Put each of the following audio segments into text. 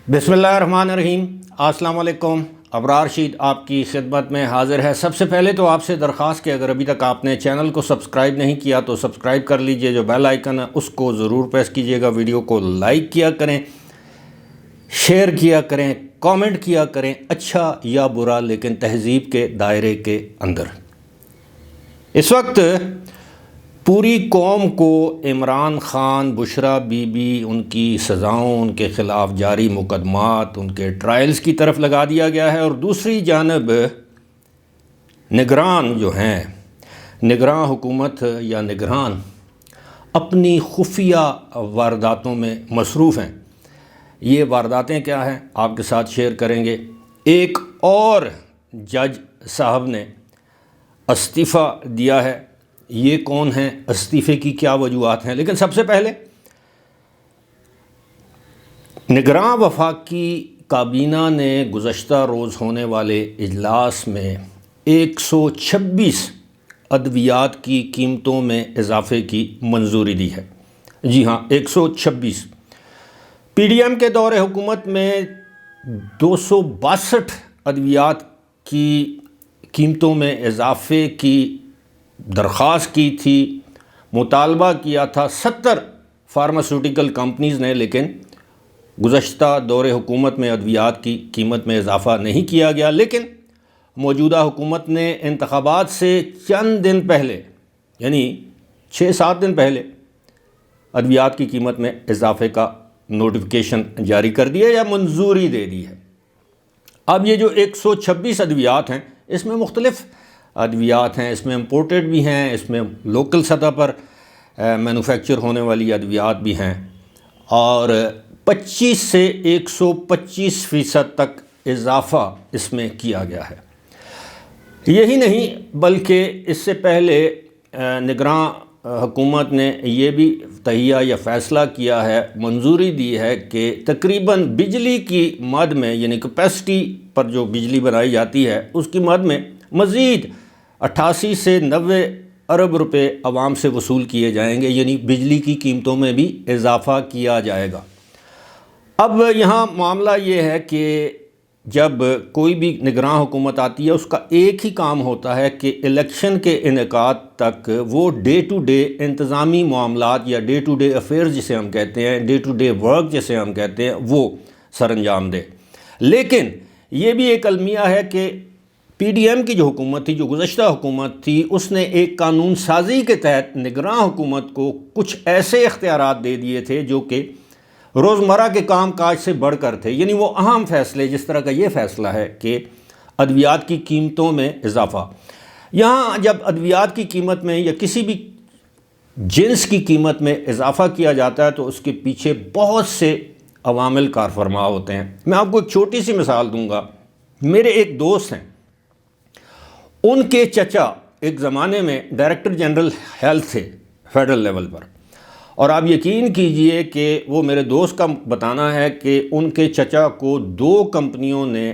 बिस्मिल्लाहिर्रहमानिर्रहीम। अस्सलाम वालेकुम। अबरार रशीद आपकी खिदमत में हाज़िर है। सबसे पहले तो आपसे दरख्वास्त कि अगर अभी तक आपने चैनल को सब्सक्राइब नहीं किया तो सब्सक्राइब कर लीजिए, जो बेल आइकन है उसको ज़रूर प्रेस कीजिएगा, वीडियो को लाइक किया करें, शेयर किया करें, कमेंट किया करें, अच्छा या बुरा लेकिन तहज़ीब के दायरे के अंदर। इस वक्त पूरी कौम को इमरान ख़ान, बुशरा बीबी, उनकी सज़ाओं, उनके ख़िलाफ़ जारी मुकदमात, उनके ट्रायल्स की तरफ लगा दिया गया है और दूसरी जानब निगरान जो हैं, निगरान हुकूमत या निगरान अपनी खुफिया वारदातों में मसरूफ़ हैं। ये वारदातें क्या हैं आपके साथ शेयर करेंगे। एक और जज साहब ने इस्तीफ़ा दिया है, ये कौन है, इस्तीफ़े की क्या वजूहात हैं। लेकिन सबसे पहले निगरान वफाकी काबीना ने गुज़श्ता रोज़ होने वाले इजलास में 126 अद्वियात की कीमतों में इजाफ़े की मंजूरी दी है। जी हाँ, 126। PDM के दौरे हुकूमत में 262 अद्वियात की कीमतों में इजाफ़े की दरख्वास्त की थी, मुतालबा किया था 70 फार्मास्यूटिकल कंपनीज़ ने, लेकिन गुज़श्ता दौरे हुकूमत में अद्वियात की कीमत में इजाफ़ा नहीं किया गया। लेकिन मौजूदा हुकूमत ने इंतखाबात से चंद दिन पहले, यानी 6-7 दिन पहले, अद्वियात की कीमत में इजाफ़े का नोटिफिकेशन जारी कर दिया या मंजूरी दे दी है। अब ये जो 126 अद्वियात हैं, इसमें मुख्तलिफ़ अद्वियात हैं, इसमें इम्पोर्टेड भी हैं, इसमें लोकल सतह पर मैन्युफैक्चर होने वाली अद्वियात भी हैं और 25 से 125% तक इजाफ़ा इसमें किया गया है। यही नहीं बल्कि इससे पहले निगरान हुकूमत ने ये भी तहिया या फ़ैसला किया है, मंजूरी दी है कि तकरीबन बिजली की मद में, यानी कैपेसिटी पर जो बिजली बनाई जाती है उसकी मद में मज़ीद 88 से 90 अरब रुपए आवाम से वसूल किए जाएंगे, यानी बिजली की कीमतों में भी इजाफ़ा किया जाएगा। अब यहाँ मामला ये है कि जब कोई भी निगरान हुकूमत आती है उसका एक ही काम होता है कि इलेक्शन के इनेकाद तक वो डे टू डे इंतज़ामी मामलात या डे टू डे अफेयर्स जिसे हम कहते हैं, डे टू डे वर्क जिसे हम कहते हैं, वो सरअंजाम दे। लेकिन ये भी एक अलमिया है कि PDM की जो हुकूमत थी, जो गुज़श्ता हुकूमत थी, उसने एक कानून साजी के तहत निगरान हुकूमत को कुछ ऐसे इख्तियारात दे दिए थे जो कि रोज़मर्रा के काम काज से बढ़कर थे। यानी वो अहम फ़ैसले, जिस तरह का ये फ़ैसला है कि अद्वियात की कीमतों में इजाफ़ा। यहाँ जब अद्वियात की कीमत में या किसी भी जिन्स की कीमत में इजाफ़ा किया जाता है तो उसके पीछे बहुत से अवामिल कार फरमा होते हैं। मैं आपको एक छोटी सी मिसाल दूँगा। मेरे एक दोस्त हैं, उनके चचा एक ज़माने में डायरेक्टर जनरल हेल्थ थे फेडरल लेवल पर, और आप यकीन कीजिए कि वो मेरे दोस्त का बताना है कि उनके चचा को 2 कंपनियों ने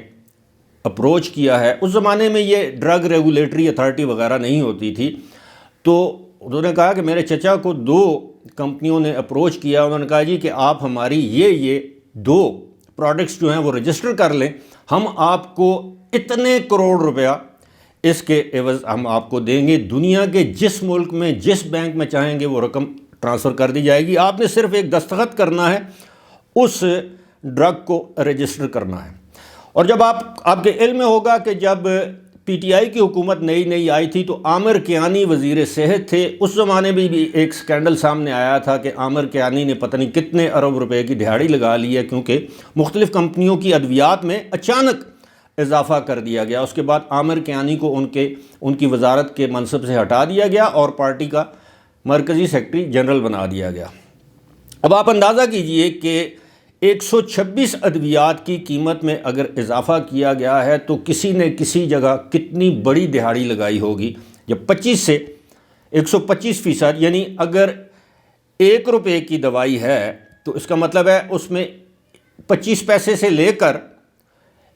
अप्रोच किया है। उस ज़माने में ये ड्रग रेगुलेटरी अथॉरिटी वगैरह नहीं होती थी, तो उन्होंने कहा कि मेरे चचा को 2 कंपनियों ने अप्रोच किया। उन्होंने कहा जी कि आप हमारी ये 2 प्रोडक्ट्स जो हैं वो रजिस्टर कर लें, हम आपको इतने करोड़ रुपया इसके एवज़ हम आपको देंगे, दुनिया के जिस मुल्क में जिस बैंक में चाहेंगे वो रकम ट्रांसफ़र कर दी जाएगी, आपने सिर्फ एक दस्तखत करना है, उस ड्रग को रजिस्टर करना है। और जब आपके इल्म में होगा कि जब PTI की हुकूमत नई आई थी तो आमिर कियानी वज़ीर सेहत थे। उस ज़माने में भी एक स्कैंडल सामने आया था कि आमिर कियानी ने पता नहीं कितने अरब रुपए की दिहाड़ी लगा ली है, क्योंकि मुख्तलिफ़ कंपनियों की अद्वियात में अचानक इजाफ़ा कर दिया गया। उसके बाद आमिर कियानी को उनकी वजारत के मनसब से हटा दिया गया और पार्टी का मरकज़ी सेक्रेटरी जनरल बना दिया गया। अब आप अंदाज़ा कीजिए कि 126 अद्वियात की कीमत में अगर इजाफ़ा किया गया है तो किसी ने किसी जगह कितनी बड़ी दिहाड़ी लगाई होगी। जब 25 से 125%, यानी अगर 1 रुपये की दवाई है तो इसका मतलब है उसमें 25 पैसे से लेकर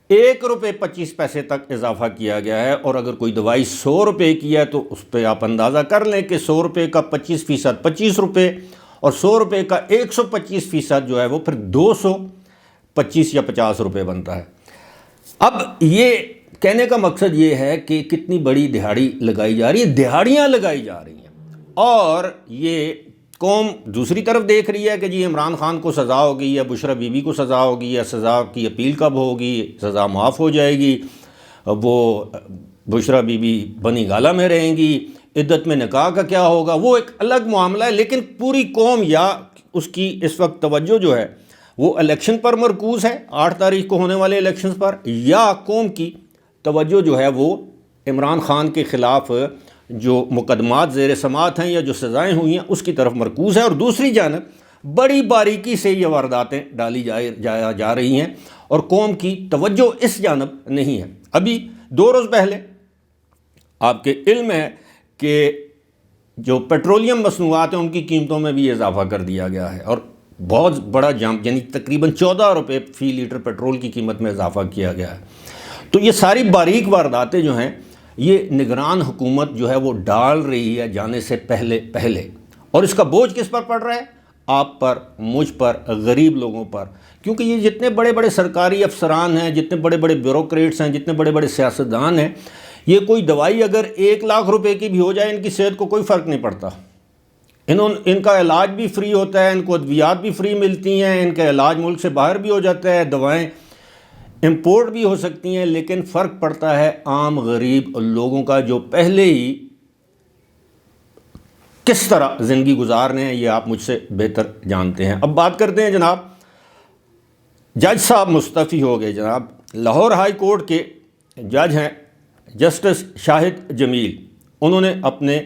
1.25 روپے تک اضافہ کیا گیا ہے، اور اگر کوئی دوائی 100 روپے کی ہے تو اس پہ آپ اندازہ کر لیں کہ 100 روپے کا 25% 25 روپے، اور 100 روپے کا 125% جو ہے وہ پھر 225 یا 50 روپے بنتا ہے۔ اب یہ کہنے کا مقصد یہ ہے کہ کتنی بڑی دہاڑی لگائی جا رہی ہے، دہاڑیاں لگائی جا رہی ہیں، اور یہ قوم دوسری طرف دیکھ رہی ہے کہ جی عمران خان کو سزا ہوگی یا بشرا بی بی کو سزا ہوگی، یا سزا کی اپیل کب ہوگی، سزا معاف ہو جائے گی، وہ بشرا بی بی بنی گالہ میں رہیں گی، عدت میں نکاح کا کیا ہوگا، وہ ایک الگ معاملہ ہے۔ لیکن پوری قوم یا اس کی اس وقت توجہ جو ہے وہ الیکشن پر مرکوز ہے، 8 تاریخ کو ہونے والے الیکشن پر، یا قوم کی توجہ جو ہے وہ عمران خان کے خلاف جو مقدمات زیر سماعت ہیں یا جو سزائیں ہوئی ہیں اس کی طرف مرکوز ہے، اور دوسری جانب بڑی باریکی سے یہ وارداتیں ڈالی جا رہی ہیں، اور قوم کی توجہ اس جانب نہیں ہے۔ ابھی 2 روز پہلے آپ کے علم ہے کہ جو پیٹرولیم مصنوعات ہیں ان کی قیمتوں میں بھی اضافہ کر دیا گیا ہے، اور بہت بڑا جمپ، یعنی تقریباً 14 روپے فی لیٹر پیٹرول کی قیمت میں اضافہ کیا گیا ہے۔ تو یہ ساری باریک وارداتیں جو ہیں یہ نگران حکومت جو ہے وہ ڈال رہی ہے جانے سے پہلے، اور اس کا بوجھ کس پر پڑ رہا ہے؟ آپ پر، مجھ پر، غریب لوگوں پر، کیونکہ یہ جتنے بڑے بڑے سرکاری افسران ہیں، جتنے بڑے بڑے بیوروکریٹس ہیں، جتنے بڑے بڑے سیاستدان ہیں، یہ کوئی دوائی اگر 1 لاکھ روپے کی بھی ہو جائے ان کی صحت کو کوئی فرق نہیں پڑتا، ان کا علاج بھی فری ہوتا ہے، ان کو ادویات بھی فری ملتی ہیں، ان کا علاج ملک سے باہر بھی ہو جاتا ہے، دوائیں امپورٹ بھی ہو سکتی ہیں، لیکن فرق پڑتا ہے عام غریب لوگوں کا جو پہلے ہی کس طرح زندگی گزارنے ہیں، یہ آپ مجھ سے بہتر جانتے ہیں۔ اب بات کرتے ہیں جناب، جج صاحب مستعفی ہو گئے۔ جناب لاہور ہائی کورٹ کے جج ہیں جسٹس شاہد جمیل، انہوں نے اپنے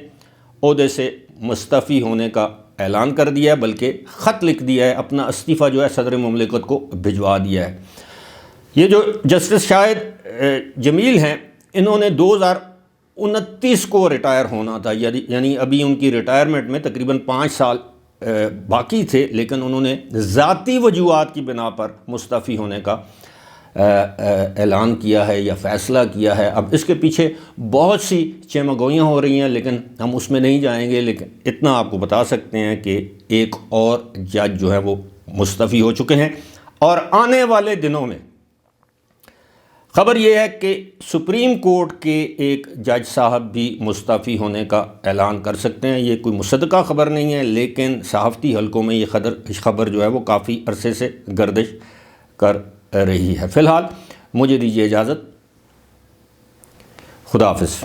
عہدے سے مستعفی ہونے کا اعلان کر دیا ہے، بلکہ خط لکھ دیا ہے، اپنا استعفیٰ جو ہے صدر مملکت کو بھجوا دیا ہے۔ یہ جو جسٹس شاہد جمیل ہیں انہوں نے 2029 کو ریٹائر ہونا تھا، یعنی ابھی ان کی ریٹائرمنٹ میں تقریباً 5 سال باقی تھے، لیکن انہوں نے ذاتی وجوہات کی بنا پر مستعفی ہونے کا اعلان کیا ہے یا فیصلہ کیا ہے۔ اب اس کے پیچھے بہت سی چمگوئیاں ہو رہی ہیں، لیکن ہم اس میں نہیں جائیں گے، لیکن اتنا آپ کو بتا سکتے ہیں کہ ایک اور جج جو ہے وہ مستعفی ہو چکے ہیں، اور آنے والے دنوں میں خبر یہ ہے کہ سپریم کورٹ کے ایک جج صاحب بھی مستعفی ہونے کا اعلان کر سکتے ہیں۔ یہ کوئی مصدقہ خبر نہیں ہے، لیکن صحافتی حلقوں میں یہ خبر جو ہے وہ کافی عرصے سے گردش کر رہی ہے۔ فی الحال مجھے دیجیے اجازت، خدا حافظ۔